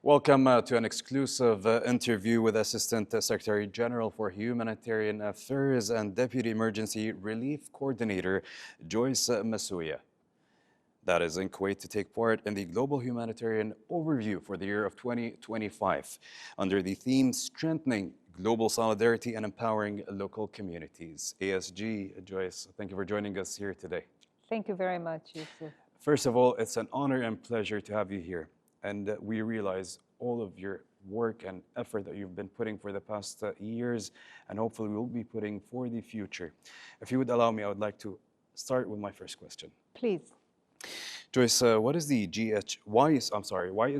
Welcome to an exclusive interview with Assistant Secretary General for Humanitarian Affairs and Deputy Emergency Relief Coordinator Joyce Msuya. That is in Kuwait to take part in the Global Humanitarian Overview for the year of 2025 under the theme Strengthening Global Solidarity and Empowering Local Communities. ASG, Joyce, thank you for joining us here today. Thank you very much, Yusuf. First of all, it's an honor and pleasure to have you here. And we realize all of your work and effort that you've been putting for the past years, and hopefully we'll be putting for the future. If you would allow me, I would like to start with my first question. Please. Joyce, why is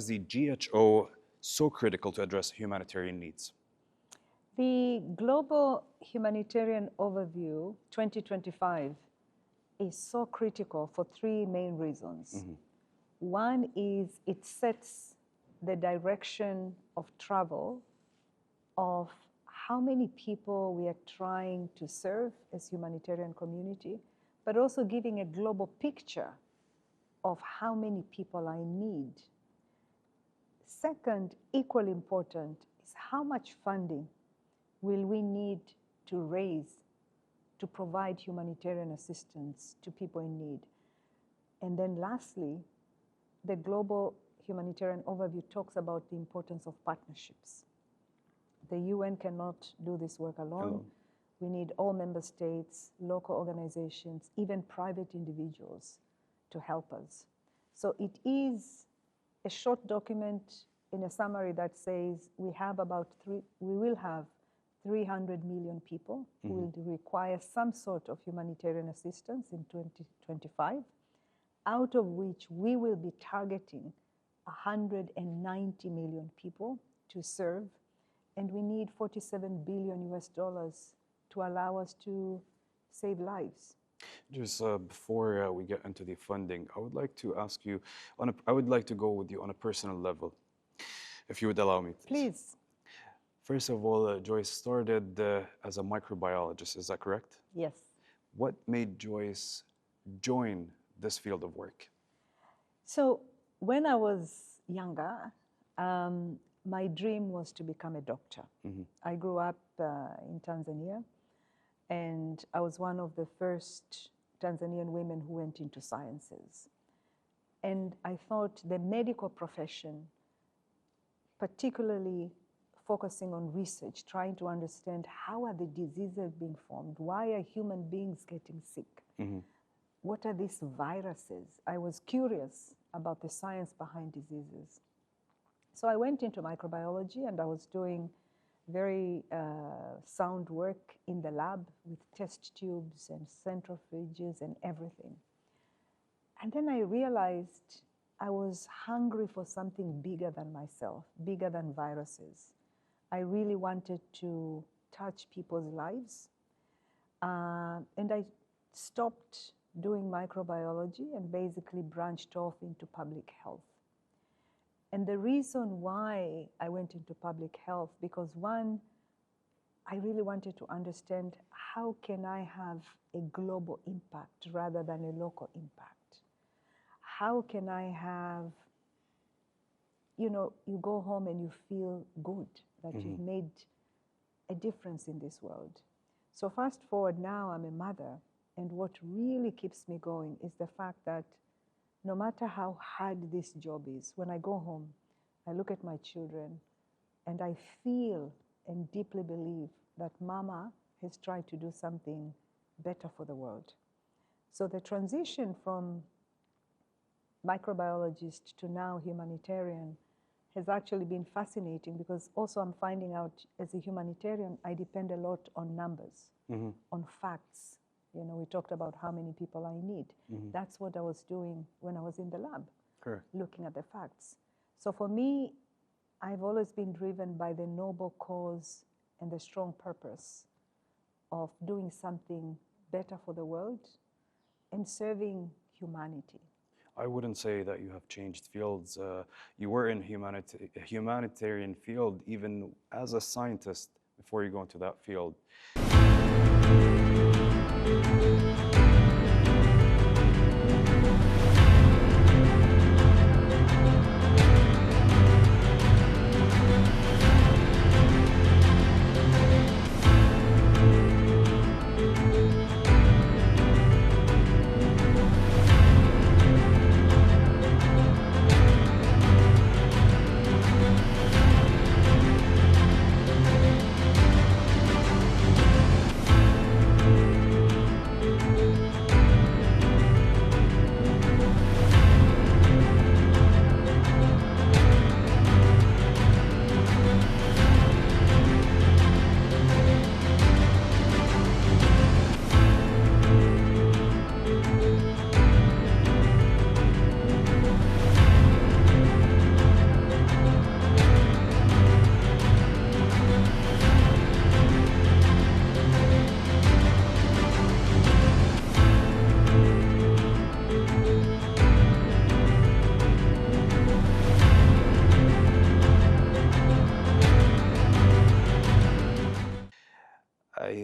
the GHO so critical to address humanitarian needs? The Global Humanitarian Overview 2025 is so critical for three main reasons. Mm-hmm. One is it sets the direction of travel of how many people we are trying to serve as humanitarian community, but also giving a global picture of how many people are in need. Second, equally important, is how much funding will we need to raise to provide humanitarian assistance to people in need. And then lastly, the Global Humanitarian Overview talks about the importance of partnerships. The UN cannot do this work alone. We need all member states, local organizations, even private individuals to help us. So it is a short document in a summary that says we will have 300 million people who will require some sort of humanitarian assistance in 2025. Out of which we will be targeting 190 million people to serve, and we need $47 billion to allow us to save lives. Just before we get into the funding, I would like to ask you, I would like to go with you on a personal level, if you would allow me, please. Please. First of all, Joyce started as a microbiologist, is that correct? Yes. What made Joyce join this field of work? So when I was younger, my dream was to become a doctor. Mm-hmm. I grew up in Tanzania, and I was one of the first Tanzanian women who went into sciences. And I thought the medical profession, particularly focusing on research, trying to understand how are the diseases being formed, why are human beings getting sick? Mm-hmm. What are these viruses? I was curious about the science behind diseases. So I went into microbiology, and I was doing very sound work in the lab with test tubes and centrifuges and everything. And then I realized I was hungry for something bigger than myself, bigger than viruses. I really wanted to touch people's lives. And I stopped doing microbiology and basically branched off into public health. And the reason why I went into public health, because one, I really wanted to understand how can I have a global impact rather than a local impact? How can I have, you go home and you feel good that you've made a difference in this world. So fast forward now, I'm a mother. And what really keeps me going is the fact that no matter how hard this job is, when I go home, I look at my children and I feel and deeply believe that Mama has tried to do something better for the world. So the transition from microbiologist to now humanitarian has actually been fascinating, because also I'm finding out as a humanitarian, I depend a lot on numbers, on facts. We talked about how many people I need. Mm-hmm. That's what I was doing when I was in the lab, looking at the facts. So for me, I've always been driven by the noble cause and the strong purpose of doing something better for the world and serving humanity. I wouldn't say that you have changed fields. You were in humanitarian field even as a scientist before you go into that field.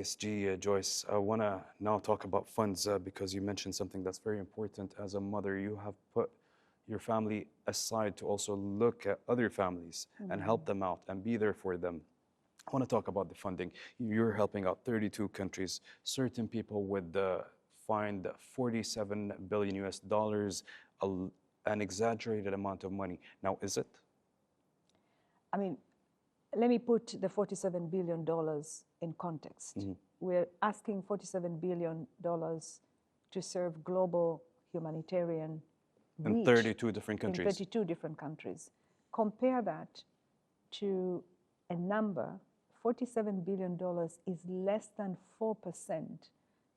ASG, Joyce, I want to now talk about funds because you mentioned something that's very important. As a mother, you have put your family aside to also look at other families and help them out and be there for them. I want to talk about the funding. You're helping out 32 countries. Certain people would find 47 billion US dollars an exaggerated amount of money. Now, is it? I mean, let me put the $47 billion in context. We're asking $47 billion to serve global humanitarian In reach 32 different in countries. 32 different countries. Compare that to a number, $47 billion is less than 4%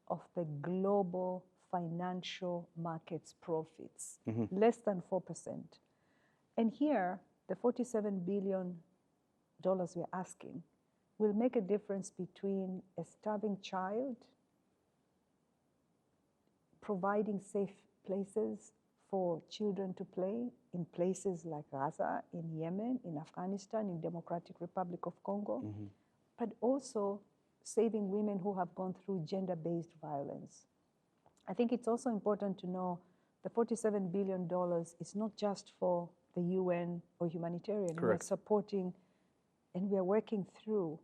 of the global financial markets profits, less than 4%. And here, the $47 billion we're asking will make a difference between a starving child, providing safe places for children to play in places like Gaza, in Yemen, in Afghanistan, in Democratic Republic of Congo, but also saving women who have gone through gender-based violence. I think it's also important to know the $47 billion is not just for the UN or humanitarian. Correct. We're supporting and we are working through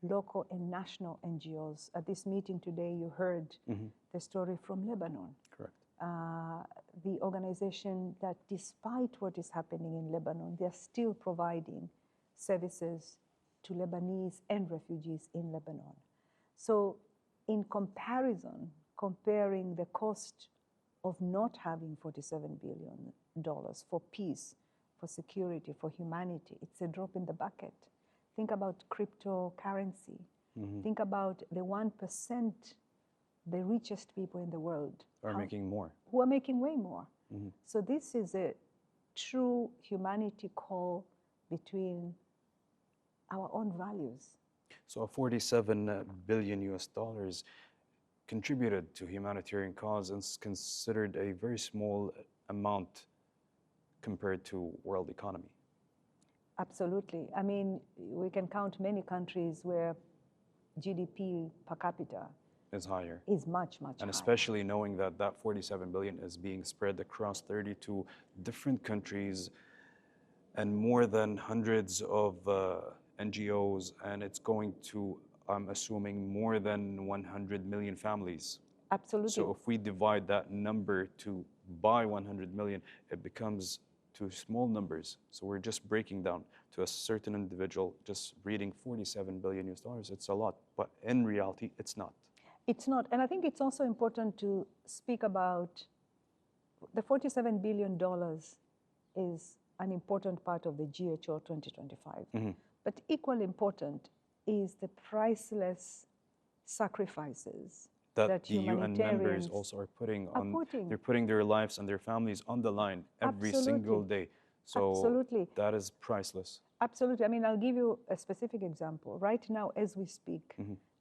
local and national NGOs. At this meeting today, you heard the story from Lebanon. Correct. The organization that, despite what is happening in Lebanon, they're still providing services to Lebanese and refugees in Lebanon. So in comparison, comparing the cost of not having $47 billion for peace, for security, for humanity, it's a drop in the bucket. Think about cryptocurrency. Think about the 1%, the richest people in the world. Are making more. Who are making way more. So this is a true humanity call between our own values. So a 47 billion US dollars contributed to humanitarian cause and is considered a very small amount compared to world economy. Absolutely. I mean, we can count many countries where GDP per capita Is higher. is much, much And higher. especially knowing that that 47 billion is being spread across 32 different countries and more than hundreds of NGOs, and it's going to, I'm assuming, more than 100 million families. Absolutely. So if we divide that number to by 100 million, it becomes to small numbers. So we're just breaking down to a certain individual, just reading 47 billion US dollars. It's a lot, but in reality, it's not. It's not. And I think it's also important to speak about the $47 billion is an important part of the GHO 2025. But equally important is the priceless sacrifices that the UN members humanitarians also are putting are on. putting. They're putting their lives and their families on the line every single day. So Absolutely. that is priceless. Absolutely. I mean, I'll give you a specific example. Right now, as we speak,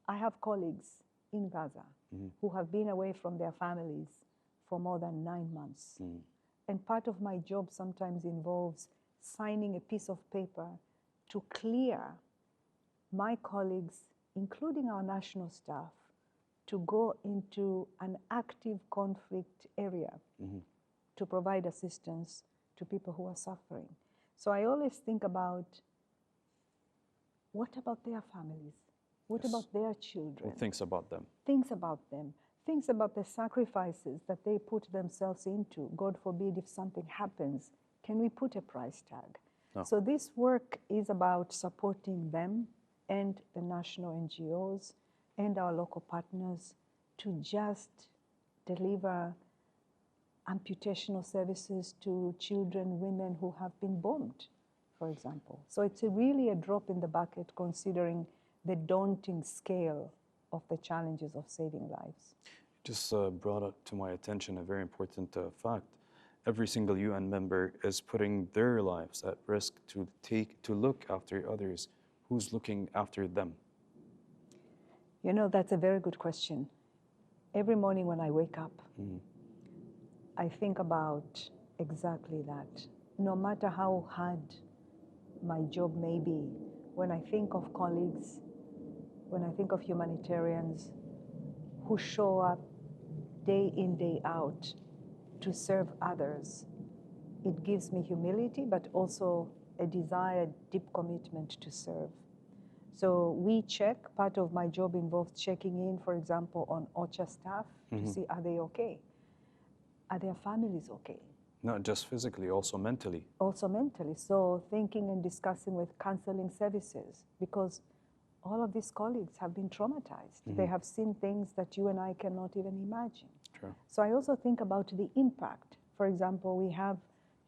I have colleagues in Gaza who have been away from their families for more than 9 months. And part of my job sometimes involves signing a piece of paper to clear my colleagues, including our national staff, to go into an active conflict area to provide assistance to people who are suffering. So I always think about, what about their families? What about their children? Who thinks about them? Thinks about them. Thinks about the sacrifices that they put themselves into. God forbid if something happens, can we put a price tag? No. So this work is about supporting them and the national NGOs and our local partners to just deliver amputational services to children, women who have been bombed, for example. So it's really a drop in the bucket considering the daunting scale of the challenges of saving lives. Just brought up to my attention a very important fact. Every single UN member is putting their lives at risk to look after others. Who's looking after them? You know, that's a very good question. Every morning when I wake up, I think about exactly that. No matter how hard my job may be, when I think of colleagues, when I think of humanitarians who show up day in, day out to serve others, it gives me humility, but also a desire, deep commitment to serve. So we check, part of my job involves checking in, for example, on OCHA staff to see, are they okay? Are their families okay? Not just physically, also mentally. Also mentally. So thinking and discussing with counseling services, because all of these colleagues have been traumatized. They have seen things that you and I cannot even imagine. True. So I also think about the impact. For example, we have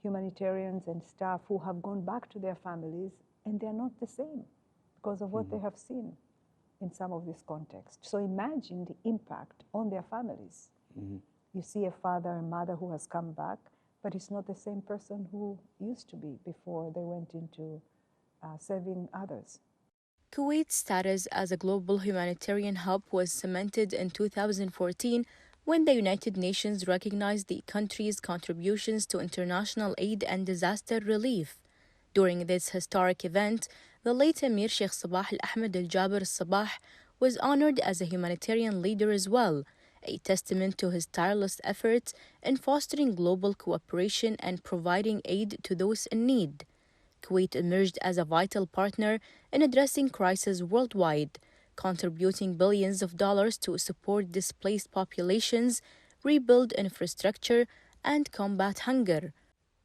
humanitarians and staff who have gone back to their families and they're not the same because of what they have seen in some of this context. So imagine the impact on their families. You see a father and mother who has come back, but it's not the same person who used to be before they went into serving others. Kuwait's status as a global humanitarian hub was cemented in 2014 when the United Nations recognized the country's contributions to international aid and disaster relief. During this historic event, the late Emir Sheikh Sabah Al Ahmed Al Jaber Al Sabah was honored as a humanitarian leader as well, a testament to his tireless efforts in fostering global cooperation and providing aid to those in need. Kuwait emerged as a vital partner in addressing crises worldwide, contributing billions of dollars to support displaced populations, rebuild infrastructure, and combat hunger.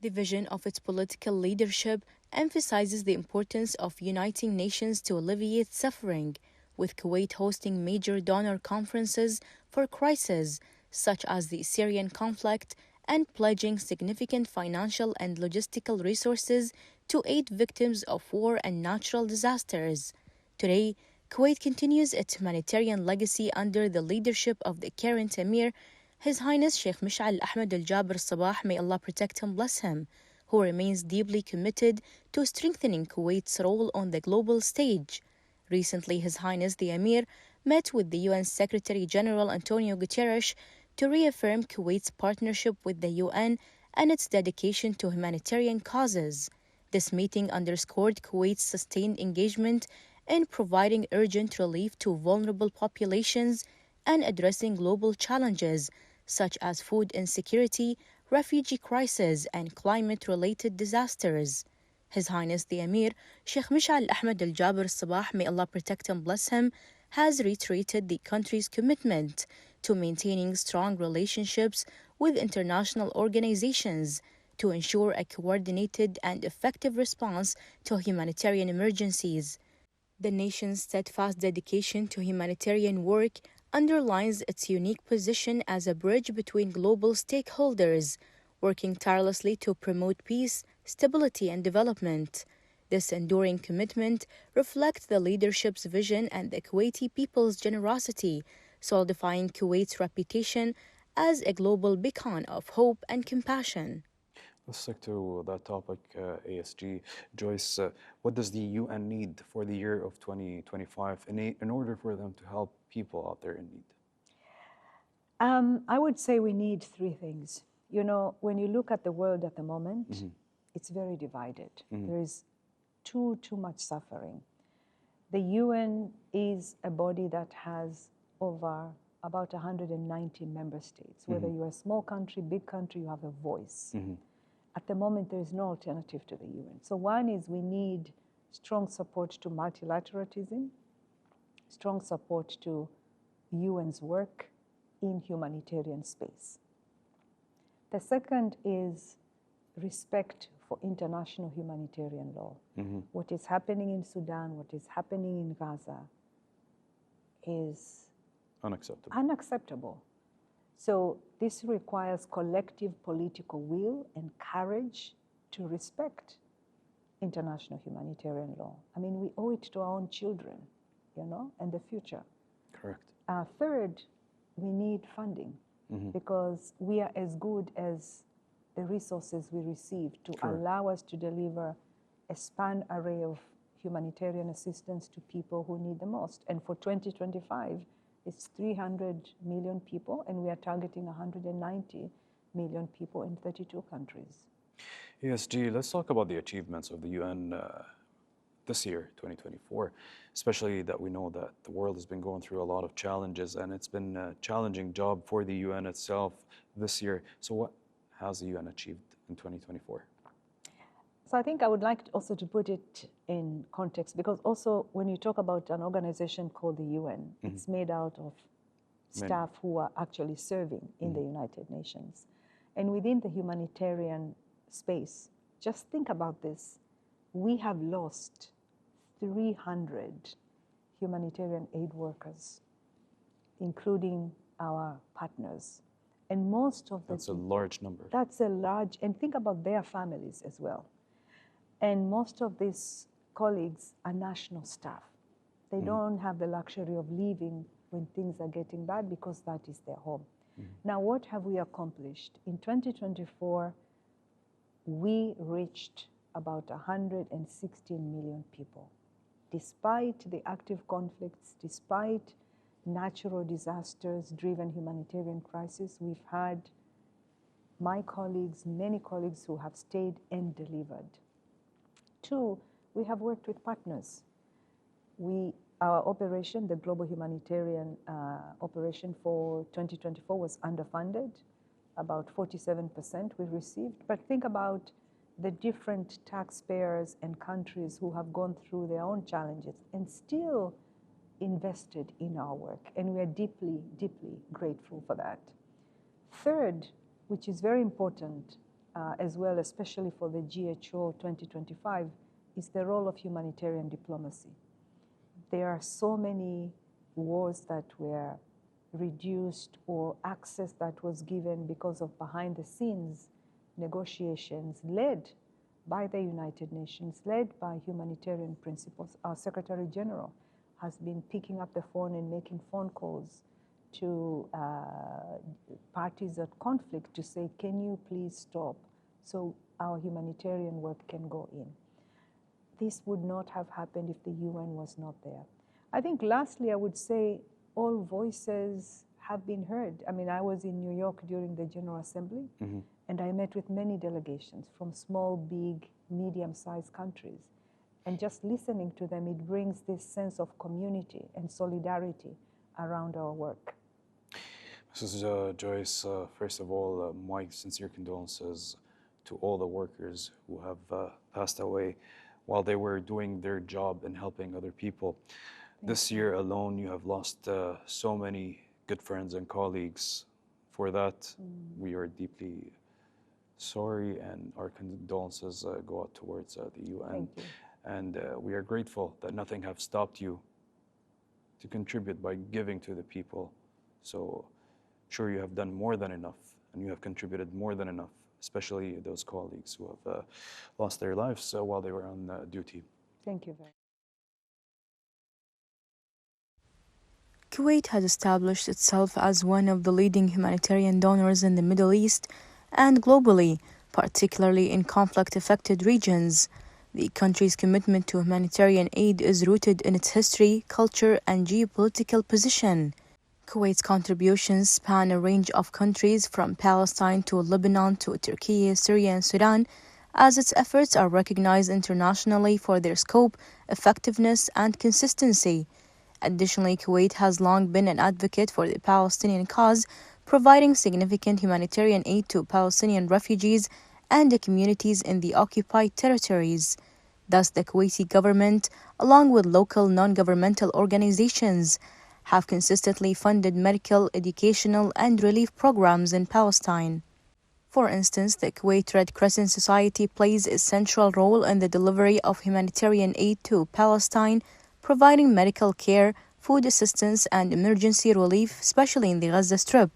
The vision of its political leadership emphasizes the importance of uniting nations to alleviate suffering, with Kuwait hosting major donor conferences for crises such as the Syrian conflict and pledging significant financial and logistical resources to aid victims of war and natural disasters. Today, Kuwait continues its humanitarian legacy under the leadership of the current Emir, His Highness Sheikh Mish'al Ahmed Al Jaber Sabah, may Allah protect him, bless him, who remains deeply committed to strengthening Kuwait's role on the global stage. Recently, His Highness the Emir met with the UN Secretary General Antonio Guterres to reaffirm Kuwait's partnership with the UN and its dedication to humanitarian causes. This meeting underscored Kuwait's sustained engagement in providing urgent relief to vulnerable populations and addressing global challenges such as food insecurity, refugee crisis, and climate-related disasters. His Highness the Emir, Sheikh Mish'al Ahmed Al Jaber Sabah, may Allah protect and bless him, has reiterated the country's commitment to maintaining strong relationships with international organizations to ensure a coordinated and effective response to humanitarian emergencies. The nation's steadfast dedication to humanitarian work underlines its unique position as a bridge between global stakeholders, working tirelessly to promote peace, stability, and development. This enduring commitment reflects the leadership's vision and the Kuwaiti people's generosity, solidifying Kuwait's reputation as a global beacon of hope and compassion. Let's stick to that topic, ASG. Joyce, what does the UN need for the year of 2025 in order for them to help people out there in need? I would say we need three things. You know, when you look at the world at the moment, it's very divided. There is too much suffering. The UN is a body that has over about 190 member states. Whether you're a small country, big country, you have a voice. At the moment, there is no alternative to the UN. So one is we need strong support to multilateralism, strong support to UN's work in humanitarian space. The second is respect for international humanitarian law. What is happening in Sudan, what is happening in Gaza is unacceptable. So this requires collective political will and courage to respect international humanitarian law. I mean, we owe it to our own children, you know, and the future. Correct. Third, we need funding because we are as good as the resources we receive to allow us to deliver a span array of humanitarian assistance to people who need the most. And for 2025, it's 300 million people, and we are targeting 190 million people in 32 countries. ESG, let's talk about the achievements of the UN this year, 2024, especially that we know that the world has been going through a lot of challenges, and it's been a challenging job for the UN itself this year. So what has the UN achieved in 2024? So I think I would like also to put it in context, because also when you talk about an organization called the UN, it's made out of staff who are actually serving in the United Nations. And within the humanitarian space, just think about this. We have lost 300 humanitarian aid workers, including our partners. And most of the That's a large number. That's a large, and think about their families as well. And most of these colleagues are national staff. They don't have the luxury of leaving when things are getting bad, because that is their home. Now, what have we accomplished? In 2024, we reached about 116 million people. Despite the active conflicts, despite natural disasters-driven humanitarian crisis, we've had my colleagues, many colleagues who have stayed and delivered. Two, we have worked with partners. Our operation, the Global Humanitarian Operation for 2024, was underfunded. About 47% we received. But think about the different taxpayers and countries who have gone through their own challenges and still invested in our work. And we are deeply, deeply grateful for that. Third, which is very important as well, especially for the GHO 2025, is the role of humanitarian diplomacy. There are so many wars that were reduced or access that was given because of behind the scenes negotiations led by the United Nations, led by humanitarian principles. Our Secretary General has been picking up the phone and making phone calls to parties at conflict to say, can you please stop so our humanitarian work can go in. This would not have happened if the UN was not there. I think lastly, I would say all voices have been heard. I mean, I was in New York during the General Assembly, and I met with many delegations from small, big, medium-sized countries. And just listening to them, it brings this sense of community and solidarity around our work. Mrs. Joyce, first of all, my sincere condolences to all the workers who have passed away while they were doing their job and helping other people. This year alone, you have lost so many good friends and colleagues. For that, we are deeply sorry, and our condolences go out towards the UN. Thank you. And we are grateful that nothing have stopped you to contribute by giving to the people. So sure, you have done more than enough, and you have contributed more than enough, especially those colleagues who have lost their lives while they were on duty. Thank you very much. Kuwait has established itself as one of the leading humanitarian donors in the Middle East and globally, particularly in conflict-affected regions. The country's commitment to humanitarian aid is rooted in its history, culture, and geopolitical position. Kuwait's contributions span a range of countries from Palestine to Lebanon to Turkey, Syria, and Sudan, as its efforts are recognized internationally for their scope, effectiveness, and consistency. Additionally, Kuwait has long been an advocate for the Palestinian cause, providing significant humanitarian aid to Palestinian refugees and the communities in the occupied territories. Thus, the Kuwaiti government, along with local non-governmental organizations, have consistently funded medical, educational, and relief programs in Palestine. For instance, the Kuwait Red Crescent Society plays a central role in the delivery of humanitarian aid to Palestine, providing medical care, food assistance, and emergency relief, especially in the Gaza Strip.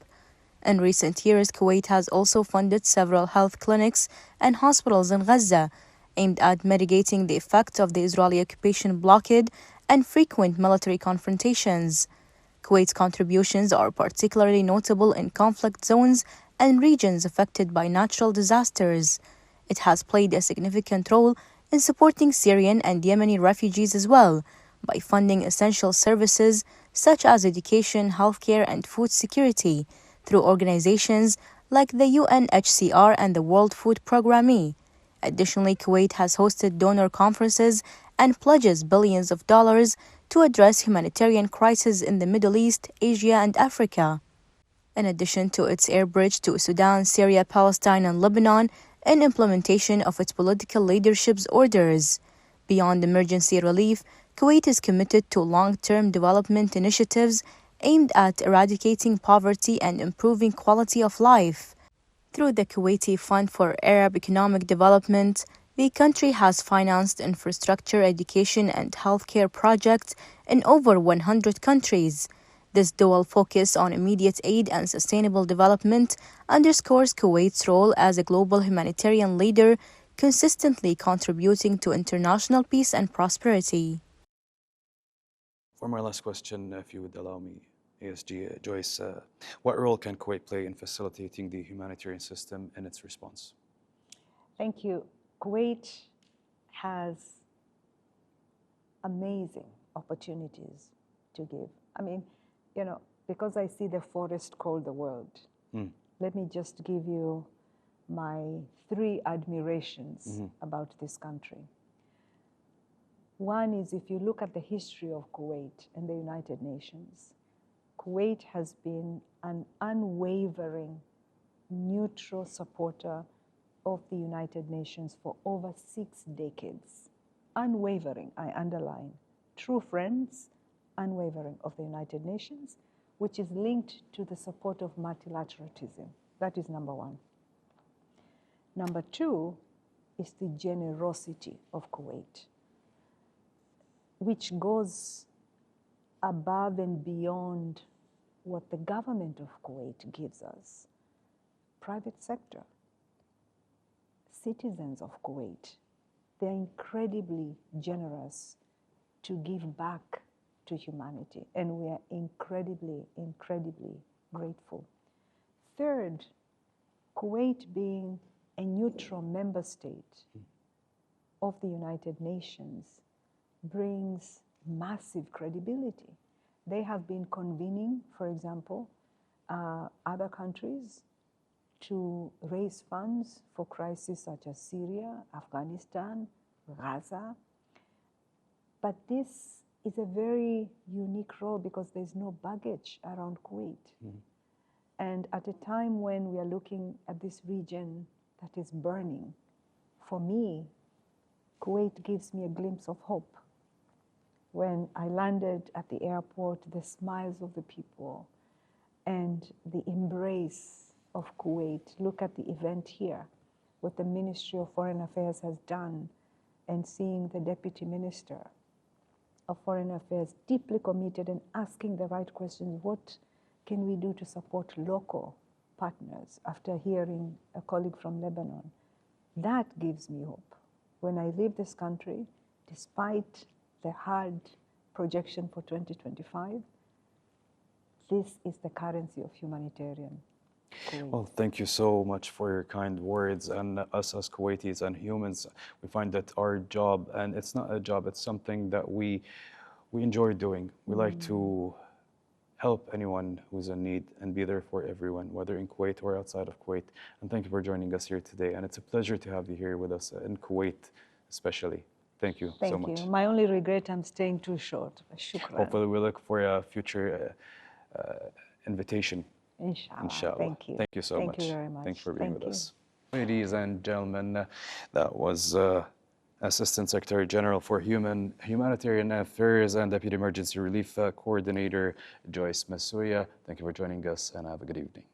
In recent years, Kuwait has also funded several health clinics and hospitals in Gaza, aimed at mitigating the effect of the Israeli occupation blockade and frequent military confrontations. Kuwait's contributions are particularly notable in conflict zones and regions affected by natural disasters. It has played a significant role in supporting Syrian and Yemeni refugees as well, by funding essential services such as education, healthcare, and food security through organizations like the UNHCR and the World Food Programme. Additionally, Kuwait has hosted donor conferences and pledges billions of dollars to address humanitarian crises in the Middle East, Asia, and Africa. In addition to its air bridge to Sudan, Syria, Palestine, and Lebanon, in implementation of its political leadership's orders. Beyond emergency relief, Kuwait is committed to long-term development initiatives aimed at eradicating poverty and improving quality of life. Through the Kuwaiti Fund for Arab Economic Development, the country has financed infrastructure, education, and healthcare projects in over 100 countries. This dual focus on immediate aid and sustainable development underscores Kuwait's role as a global humanitarian leader, consistently contributing to international peace and prosperity. For my last question, if you would allow me, ASG Joyce, what role can Kuwait play in facilitating the humanitarian system in its response? Thank you. Kuwait has amazing opportunities to give. I mean, because I see the forest call the world, let me just give you my 3 admirations about this country. One is, if you look at the history of Kuwait and the United Nations, Kuwait has been an unwavering, neutral supporter of the United Nations for over 6 decades. Unwavering, I underline. True friends, unwavering of the United Nations, which is linked to the support of multilateralism. That is number 1. Number 2 is the generosity of Kuwait, which goes above and beyond what the government of Kuwait gives us. Private sector, citizens of Kuwait, they're incredibly generous to give back to humanity, and we are incredibly, incredibly grateful. Third, Kuwait being a neutral member state of the United Nations brings massive credibility. They have been convening, for example, other countries to raise funds for crises such as Syria, Afghanistan, Gaza. But this is a very unique role because there's no baggage around Kuwait. And at a time when we are looking at this region that is burning, for me, Kuwait gives me a glimpse of hope. When I landed at the airport, the smiles of the people and the embrace of Kuwait. Look at the event here, what the Ministry of Foreign Affairs has done, and seeing the Deputy Minister of Foreign Affairs deeply committed and asking the right questions. What can we do to support local partners after hearing a colleague from Lebanon? That gives me hope. When I leave this country, despite the hard projection for 2025, this is the currency of humanitarian Kuwait. Well, thank you so much for your kind words. And us as Kuwaitis and humans, we find that our job, and it's not a job, it's something that we enjoy doing. We like to help anyone who's in need and be there for everyone, whether in Kuwait or outside of Kuwait. And thank you for joining us here today. And it's a pleasure to have you here with us in Kuwait, especially. Thank you so much. Thank you. My only regret, I'm staying too short. Shukran. Hopefully we look for a future invitation. Inshallah. Inshallah. Thank you. Thank you so much. Thank you very much. Thanks for being Thank with you. us. Ladies and gentlemen, that was Assistant Secretary General for Humanitarian Affairs and Deputy Emergency Relief Coordinator Joyce Msuya. Thank you for joining us and have a good evening.